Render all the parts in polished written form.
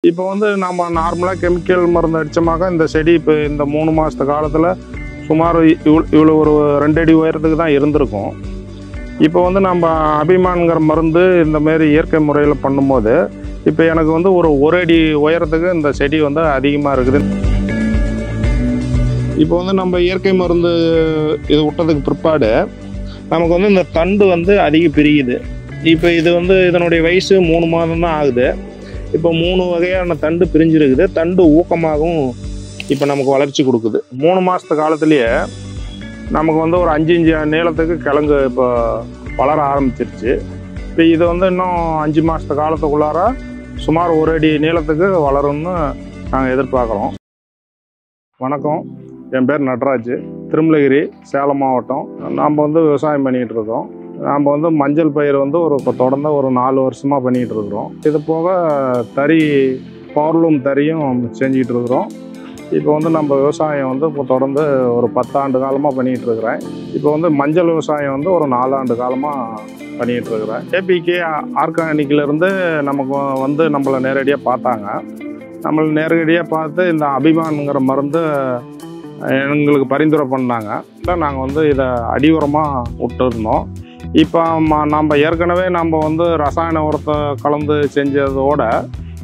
இப்போ வந்து நம்ம நார்மலாக கெமிக்கல் மருந்து அடித்தோமாக்க இந்த செடி இப்போ இந்த 3 மாதத்து காலத்தில் சுமார் இவ்வளோ ஒரு 2 அடி உயரத்துக்கு தான் இருந்திருக்கும். இப்போ வந்து நம்ம அபிமான்கிற மருந்து இந்தமாரி இயற்கை முறையில் பண்ணும்போது இப்போ எனக்கு வந்து ஒரு அடி உயரத்துக்கு இந்த செடி வந்து அதிகமாக இருக்குது. இப்போ வந்து நம்ம இயற்கை மருந்து இது விட்டதுக்கு பிற்பாடு நமக்கு வந்து இந்த தண்டு வந்து அதிக பிரியுது. இப்போ இது வந்து இதனுடைய வயசு 3 மாதம் தான் ஆகுது. இப்போ 3 வகையான தண்டு பிரிஞ்சிருக்குது. தண்டு ஊக்கமாகவும் இப்போ நமக்கு வளர்ச்சி கொடுக்குது. 3 மாதத்து காலத்துலேயே நமக்கு வந்து ஒரு 5 இன்ச்சு நீளத்துக்கு கிழங்கு இப்போ வளர ஆரம்பிச்சிருச்சு. இப்போ இது வந்து இன்னும் 5 மாதத்து காலத்துக்குள்ளார சுமார் 1 அடி நீளத்துக்கு வளரும்னு நாங்கள் எதிர்பார்க்குறோம். வணக்கம், என் பேர் நடராஜ், திருமலகிரி, சேலம் மாவட்டம். நாம் வந்து விவசாயம் பண்ணிகிட்டு இருக்கோம். நாம் வந்து மஞ்சள் பயிர் வந்து தொடர்ந்து ஒரு 4 வருஷமாக பண்ணிகிட்டு இருக்கிறோம். இது போக பவர்லூம் தறியும் செஞ்சிகிட்டு இருக்கிறோம். இப்போ வந்து நம்ம விவசாயம் வந்து இப்போ தொடர்ந்து ஒரு 10 ஆண்டு காலமாக பண்ணிகிட்டு இருக்கிறேன். இப்போ வந்து மஞ்சள் விவசாயம் வந்து ஒரு 4 ஆண்டு காலமாக பண்ணிகிட்டு இருக்கிறேன். ஏபிகே ஆர்கானிக்கிலேருந்து நமக்கு வந்து நம்மளை நேரடியாக பார்த்தாங்க. நம்மளை நேரடியாக பார்த்து இந்த அபிமான்கிற மருந்து எங்களுக்கு பரிந்துரை பண்ணாங்க. நாங்கள் வந்து இதை அடி உரமாக விட்டுருந்தோம். இப்போ நம்ம ஏற்கனவே நம்ம வந்து ரசாயன உரத்தை கலந்து செஞ்சதோட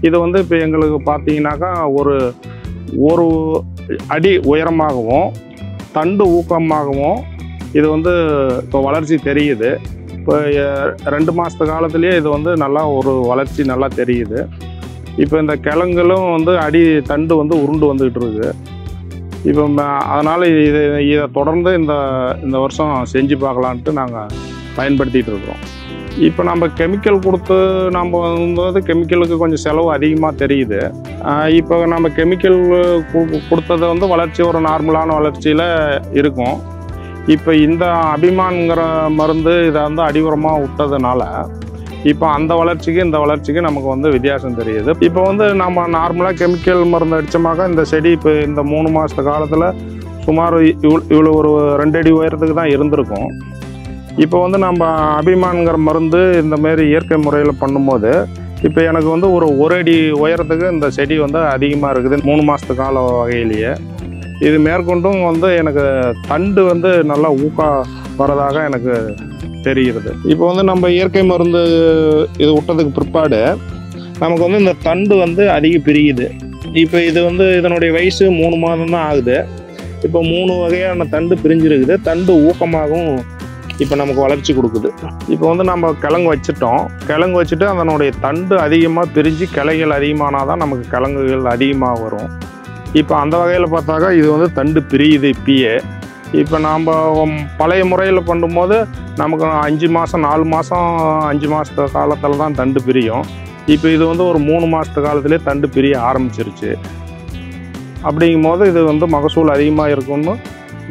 இது வந்து இப்போ எங்களுக்கு பார்த்தீங்கன்னாக்கா ஒரு அடி உயரமாகவும் தண்டு ஊக்கமாகவும் இது வந்து இப்போ வளர்ச்சி தெரியுது. இப்போ 2 மாதத்து காலத்துலேயே இது வந்து நல்லா ஒரு வளர்ச்சி நல்லா தெரியுது. இப்போ இந்த கிழங்குகளும் வந்து தண்டு வந்து உருண்டு வந்துக்கிட்டு இருக்குது. இப்போ அதனால் இதை தொடர்ந்து இந்த வருஷம் செஞ்சு பார்க்கலான்ட்டு நாங்கள் பயன்படுத்திகிட்டு இருக்கிறோம். இப்போ நம்ம கெமிக்கல் கொடுத்து நம்ம வந்து கெமிக்கலுக்கு கொஞ்சம் செலவு அதிகமாக தெரியுது. இப்போ நம்ம கெமிக்கல் கொடுத்தது வந்து வளர்ச்சி ஒரு நார்மலான வளர்ச்சியில் இருக்கும். இப்போ இந்த அபிமான்கிற மருந்து இதை வந்து அடி உரமாக விட்டதுனால இப்போ அந்த வளர்ச்சிக்கு இந்த வளர்ச்சிக்கு நமக்கு வந்து வித்தியாசம் தெரியுது. இப்போ வந்து நம்ம நார்மலாக கெமிக்கல் மருந்து அடித்தோமாக்க இந்த செடி இப்போ இந்த 3 மாதத்து காலத்தில் சுமார் இவ்வளோ ஒரு 2 அடி உயரத்துக்கு தான் இருந்திருக்கும். இப்போ வந்து நம்ம அபிமான்கிற மருந்து இந்தமாரி இயற்கை முறையில் பண்ணும்போது இப்போ எனக்கு வந்து ஒரு அடி உயரத்துக்கு இந்த செடி வந்து அதிகமாக இருக்குது 3 மாதத்து கால வகையிலேயே. இது மேற்கொண்டும் வந்து எனக்கு தண்டு வந்து நல்லா வரதாக எனக்கு தெரிகிறது. இப்போ வந்து நம்ம இயற்கை மருந்து இது விட்டதுக்கு பிற்பாடு நமக்கு வந்து இந்த தண்டு வந்து அதிக பிரியுது. இப்போ இது வந்து இதனுடைய வயசு 3 மாதம் தான் ஆகுது. இப்போ 3 வகையான தண்டு பிரிஞ்சிருக்குது. தண்டு ஊக்கமாகவும் இப்போ நமக்கு வளர்ச்சி கொடுக்குது. இப்போ வந்து நம்ம கிழங்கு வச்சுட்டு அதனுடைய தண்டு அதிகமாக பிரிஞ்சு கிளைகள் அதிகமானால் தான் நமக்கு கிழங்குகள் அதிகமாக வரும். இப்போ அந்த வகையில் பார்த்தாக்கா இது வந்து தண்டு பிரியுது இப்பயே. இப்போ நாம் பழைய முறையில் பண்ணும்போது நமக்கு 5 மாதம் 4 மாதம் 5 மாதத்து காலத்தில் தான் தண்டு பிரியும். இப்போ இது வந்து ஒரு 3 மாதத்து காலத்திலே தண்டு பிரிய ஆரம்பிச்சிருச்சு. அப்படிங்கும்போது இது வந்து மகசூல் அதிகமாக இருக்கும்னு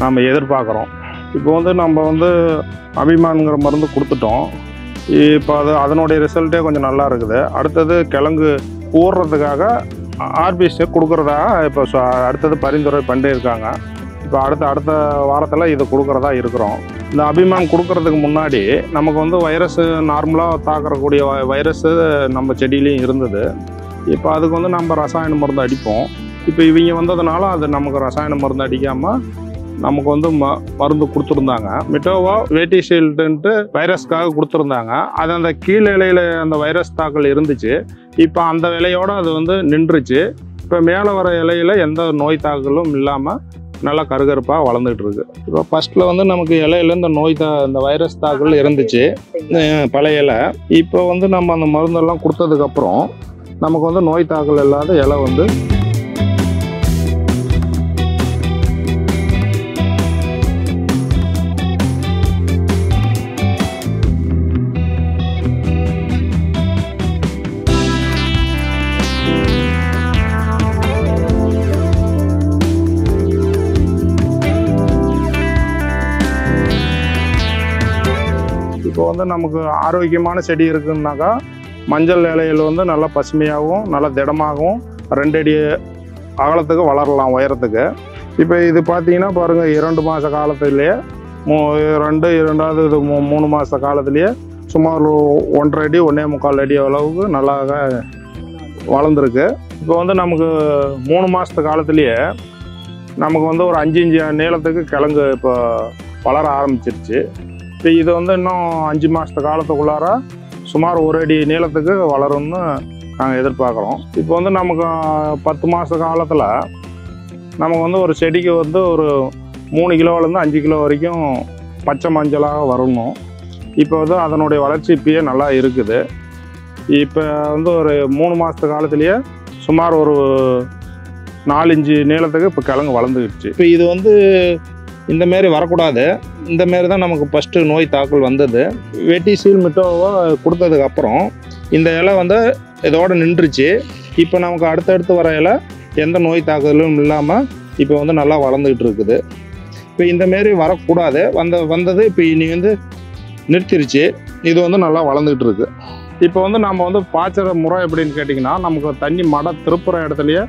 நாம் எதிர்பார்க்குறோம். இப்போ வந்து நம்ம வந்து அபிமான்கிற மருந்து கொடுத்துட்டோம். இப்போ அதனுடைய ரிசல்ட்டே கொஞ்சம் நல்லா இருக்குது. அடுத்தது கிழங்கு ஊறுறதுக்காக ஆர்பிசி கொடுக்குறதாக இப்போ அடுத்தது பரிந்துரை பண்ணியிருக்காங்க. இப்போ அடுத்த வாரத்தில் இது கொடுக்குறதா இருக்கிறோம். இந்த அபிமான் கொடுக்கறதுக்கு முன்னாடி நமக்கு வந்து வைரஸ் நார்மலாக தாக்கக்கூடிய வைரஸ்ஸு நம்ம செடியிலையும் இருந்தது. இப்போ அதுக்கு வந்து நம்ம ரசாயன மருந்து அடிப்போம். இப்போ இவங்க வந்ததுனால அது நமக்கு ரசாயன மருந்து அடிக்காமல் நமக்கு வந்து மருந்து கொடுத்துருந்தாங்க. மிட்டோவா வேட்டிஷீல்டுன்ட்டு வைரஸ்க்காக கொடுத்துருந்தாங்க. அது அந்த கீழ் இலையில் அந்த வைரஸ் தாக்கல் இருந்துச்சு. இப்போ அந்த இலையோடு அது வந்து நின்றுச்சு. இப்போ மேலே வர இலையில் எந்த நோய் தாக்கலும் இல்லாமல் நல்லா கருகருப்பாக வளர்ந்துட்டு இருக்கு. இப்போ ஃபர்ஸ்ட்டில் வந்து நமக்கு இலையில இந்த வைரஸ் தாக்கல் இருந்துச்சு பழைய இலை. இப்போ வந்து நம்ம அந்த மருந்தெல்லாம் கொடுத்ததுக்கப்புறம் நமக்கு வந்து நோய் தாக்கல் இல்லாத இலை வந்து இப்போ வந்து நமக்கு ஆரோக்கியமான செடி இருக்குன்னாக்கா மஞ்சள் இலையில் வந்து நல்லா பசுமையாகவும் நல்லா திடமாகவும் 2 அடி அகலத்துக்கு வளரலாம் உயரத்துக்கு. இப்போ இது பார்த்தீங்கன்னா பாருங்கள் 2 மாத காலத்துலேயே ரெண்டாவது இது 3 மாத காலத்துலேயே சுமார் 1.5 அடி 1.25 அடி அளவுக்கு நல்லா வளர்ந்துருக்கு. இப்போ வந்து நமக்கு 3 மாதத்து காலத்துலேயே நமக்கு வந்து ஒரு 5 இன்ச்சு நீளத்துக்கு கிழங்கு இப்போ வளர ஆரம்பிச்சிருச்சு. இப்போ இது வந்து இன்னும் 5 மாதத்து காலத்துக்குள்ளார சுமார் 1 அடி நீளத்துக்கு வளரும்னு நாங்கள் எதிர்பார்க்குறோம். இப்போ வந்து நமக்கு 10 மாத காலத்தில் நமக்கு வந்து ஒரு செடிக்கு வந்து ஒரு 3 கிலோவிலேருந்து 5 கிலோ வரைக்கும் பச்சை மஞ்சளாக வரணும். இப்போ வந்து அதனுடைய வளர்ச்சி இப்பயே நல்லா இருக்குது. இப்போ வந்து ஒரு 3 மாதத்து காலத்துலேயே சுமார் ஒரு 4 இன்ச்சு நீளத்துக்கு இப்போ கிழங்கு வளர்ந்துக்கிடுச்சு. இப்போ இது வந்து இந்தமாரி வரக்கூடாது. இந்தமாரி தான் நமக்கு ஃபஸ்ட்டு நோய் தாக்கல் வந்தது. வெட்டிசீல் மிட்டோவை கொடுத்ததுக்கப்புறம் இந்த இலை வந்து இதோடு நின்றுச்சு. இப்போ நமக்கு அடுத்தடுத்து வர இலை எந்த நோய் தாக்குதலும் இல்லாமல் இப்போ வந்து நல்லா வளர்ந்துக்கிட்டு இருக்குது. இப்போ இந்தமாரி வரக்கூடாது. வந்தது இப்போ இனி வந்து நிறுத்திருச்சு. இது வந்து நல்லா வளர்ந்துக்கிட்டு இருக்குது. இப்போ வந்து நம்ம வந்து பாய்ச்சுற முறை எப்படின்னு கேட்டிங்கன்னா, நமக்கு தண்ணி மடை திருப்புற இடத்துலையே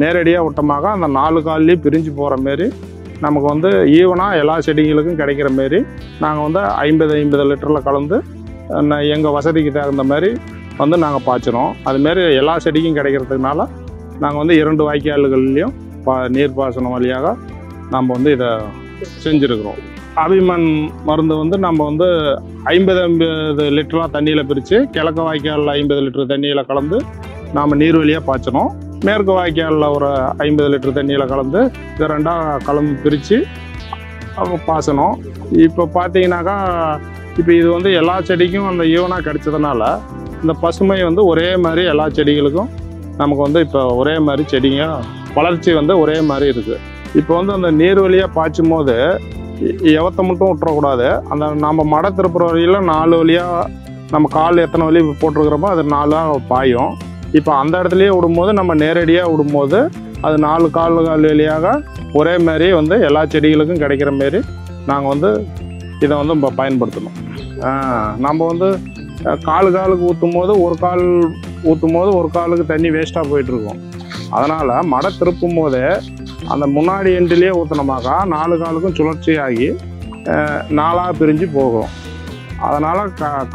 நேரடியாக விட்டமாக அந்த 4 கால்லையும் பிரிஞ்சு போகிற மாரி நமக்கு வந்து ஈவனாக எல்லா செடிகளுக்கும் கிடைக்கிற மாரி நாங்கள் வந்து 50 லிட்டரில் கலந்து எங்கள் வசதிக்கு தகுந்த மாதிரி வந்து நாங்கள் பாய்ச்சிறோம். அதுமாரி எல்லா செடிக்கும் கிடைக்கிறதுனால நாங்கள் வந்து 2 வாய்க்கால்கள்லேயும் நீர்ப்பாசனம் வழியாக நம்ம வந்து இதை செஞ்சுருக்கிறோம். அபிமன் மருந்து வந்து நம்ம வந்து 50 லிட்டராக தண்ணியில் பிரித்து கிழக்கு வாய்க்காலில் 50 லிட்டர் தண்ணியில் கலந்து நாம் நீர் வழியாக பாய்ச்சணும். மேற்கு வாய்க்காலில் ஒரு 50 லிட்டர் தண்ணியில் கலந்து இதை 2ஆக கலந்து பிரித்து பாசணும். இப்போ பார்த்தீங்கன்னாக்கா இப்போ இது வந்து எல்லா செடிக்கும் அந்த ஈவனாக கிடைச்சதுனால இந்த பசுமை வந்து ஒரே மாதிரி எல்லா செடிகளுக்கும் நமக்கு வந்து இப்போ ஒரே மாதிரி செடிங்க வளர்ச்சி வந்து ஒரே மாதிரி இருக்குது. இப்போ வந்து அந்த நீர் வழியாக பாய்ச்சும் போது எவத்தை மட்டும் விட்டுறக்கூடாது. அந்த நம்ம மடை திருப்புற வழியில் 4 வழியாக நம்ம கால் எத்தனை வழி போட்டிருக்கிறோமோ அது 4ஆக பாயும். இப்போ அந்த இடத்துலையே விடும்போது நம்ம நேரடியாக விடும்போது அது 4 கால் வழியாக ஒரே மாதிரி வந்து எல்லா செடிகளுக்கும் கிடைக்கிற மாரி நாங்கள் வந்து இதை வந்து இப்போ பயன்படுத்தணும். நம்ம வந்து காலுக்கு ஊற்றும் போது ஒரு கால் ஊற்றும் போது ஒரு காலுக்கு தண்ணி வேஸ்ட்டாக போயிட்டுருக்கோம். அதனால் மடை திருப்பும் போதே அந்த முன்னாடி எண்டிலேயே ஊற்றினோமாக்கா 4 காலுக்கும் சுழற்சி ஆகி 4ஆக பிரிஞ்சு போகும். அதனால்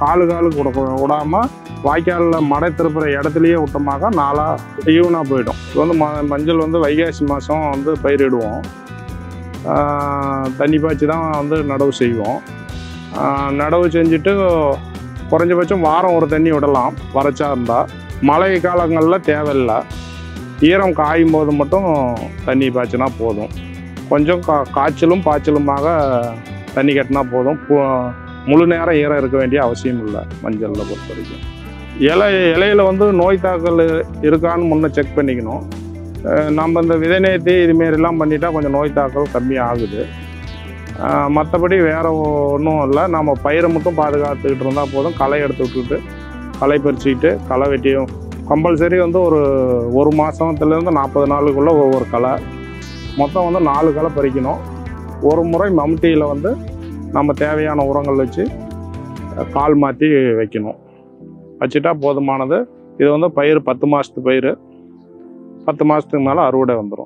காலுக்கு விடாமல் வாய்க்காலில் மடை திருப்புற இடத்துலையே விட்டோமாக்கா 4ஆக ஈவனாக போயிடும். இப்போ வந்து மஞ்சள் வந்து வைகாசி மாதம் வந்து பயிரிடுவோம். தண்ணி பாய்ச்சி தான் வந்து நடவு செய்வோம். நடவு செஞ்சுட்டு குறைஞ்சபட்சம் வாரம் ஒரு தண்ணி விடலாம் வறட்சா இருந்தால். மழை காலங்களில் தேவையில்லை. ஈரம் காயும் போது மட்டும் தண்ணி பாய்ச்சினா போதும். கொஞ்சம் காய்ச்சலும் பாய்ச்சலுமாக தண்ணி கட்டினா போதும். முழு நேரம் ஈரம் இருக்க வேண்டிய அவசியம் இல்லை மஞ்சளில் பொறுத்த வரைக்கும். இலையில் வந்து நோய் தாக்கல் இருக்கான்னு முன்னே செக் பண்ணிக்கணும். நம்ம இந்த விதை நேர்த்தி இதுமாரிலாம் பண்ணிட்டா கொஞ்சம் நோய் தாக்கல் கம்மியாக ஆகுது. மற்றபடி வேறு ஒன்றும் இல்லை. நம்ம பயிரை மட்டும் பாதுகாத்துக்கிட்டு இருந்தால் போதும். களை எடுத்து விட்டுட்டு களை பறிச்சுக்கிட்டு களை வெட்டியும் கம்பல்சரி வந்து ஒரு மாதத்துலேருந்து 40 நாளுக்குள்ளே ஒவ்வொரு களை மொத்தம் வந்து 4 களை பறிக்கணும். ஒரு முறை மம்டியில் வந்து நம்ம தேவையான உரங்கள் வச்சு கால் மாற்றி வைக்கணும். வச்சுட்டா போதுமானது. இது வந்து பயிர் 10 மாதத்து பயிர். 10 மாதத்துக்கு மேலே அறுவடை வந்துடும்.